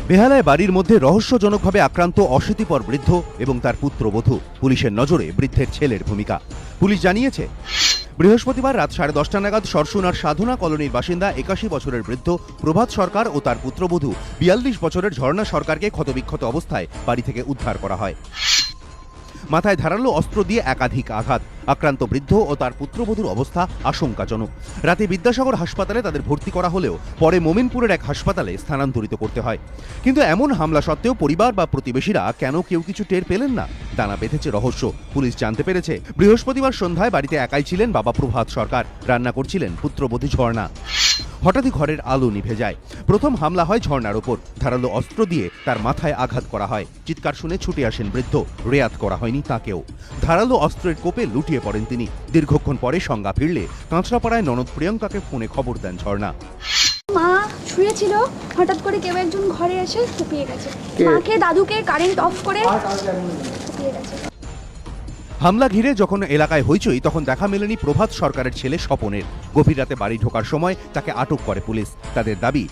বেহালায় বাড়ির মধ্যে রহস্যজনকভাবে আক্রান্ত অশীতিপর বৃদ্ধ এবং তার পুত্রবধূ। পুলিশের নজরে বৃদ্ধের ছেলের ভূমিকা। পুলিশ জানিয়েছে, বৃহস্পতিবার রাত 10:30 নাগাদ সরসুনার সাধনা কলোনির বাসিন্দা 81 বছরের বৃদ্ধ প্রভাত সরকার ও তার পুত্রবধূ 42 বছরের ঝর্ণা সরকারকে ক্ষতবিক্ষত অবস্থায় বাড়ি থেকে উদ্ধার করা হয়। মাথায় ধারালো অস্ত্র দিয়ে একাধিক আঘাত। আক্রান্ত বৃদ্ধ ও তার পুত্রবধূর অবস্থা আশঙ্কাজনক। রাতে বিদ্যাসাগর হাসপাতালে তাদের ভর্তি করা হলেও পরে মোমিনপুরের এক হাসপাতালে স্থানান্তরিত করতে হয়। কিন্তু এমন হামলা সত্ত্বেও পরিবার বা প্রতিবেশীরা কেন কেউ কিছু টের পেলেন না, দানা বেঁধেছে রহস্য। পুলিশ জানতে পেরেছে, বৃহস্পতিবার সন্ধ্যায় বাড়িতে একাই ছিলেন বাবা প্রভাত সরকার। রান্না করছিলেন পুত্রবধূ ঝর্ণা। হঠাৎই ঘরের আলো নিভে যায়। প্রথম হামলা হয় ঝর্ণার ওপর। ধারালো অস্ত্র দিয়ে তার মাথায় আঘাত করা হয়। চিৎকার শুনে ছুটে আসেন বৃদ্ধ। রেয়াত করা হয়নি তাকেও। ধারালো অস্ত্রের কোপে লুটিয়ে পড়েন তিনি। দীর্ঘক্ষণ পরে সংজ্ঞা ফিরলে কাঁচরাপাড়ায় ননদ প্রিয়ঙ্কাকে ফোনে খবর দেন ঝর্ণা। মা শুয়েছিল, হঠাৎ করে কেউ একজন ঘরে এসে ফুপিয়ে গেছে। মাকে দাদুকে কারেন্ট অফ করে ফুপিয়ে গেছে। হামলা ঘিরে যখন এলাকায় হইচই, তখন দেখা মেলেনি প্রভাত সরকারের ছেলে স্বপনের। গভীর রাতে বাড়ি ঢোকার সময় তাকে আটক করে পুলিশ। তাদের দাবি,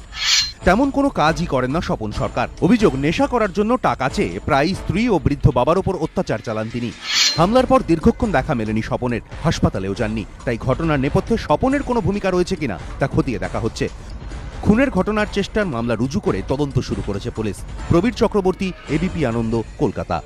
তেমন কোনো কাজই করেন না স্বপন সরকার। অভিযোগ, নেশা করার জন্য টাকা চেয়ে প্রায় স্ত্রী ও বৃদ্ধ বাবার ওপর অত্যাচার চালান তিনি। হামলার পর দীর্ঘক্ষণ দেখা মেলেনি স্বপনের। হাসপাতালেও যাননি। তাই ঘটনার নেপথ্যে স্বপনের কোনো ভূমিকা রয়েছে কিনা তা খতিয়ে দেখা হচ্ছে। খুনের ঘটনার চেষ্টার মামলা রুজু করে তদন্ত শুরু করেছে পুলিশ। প্রবীর চক্রবর্তী, এবিপি আনন্দ, কলকাতা।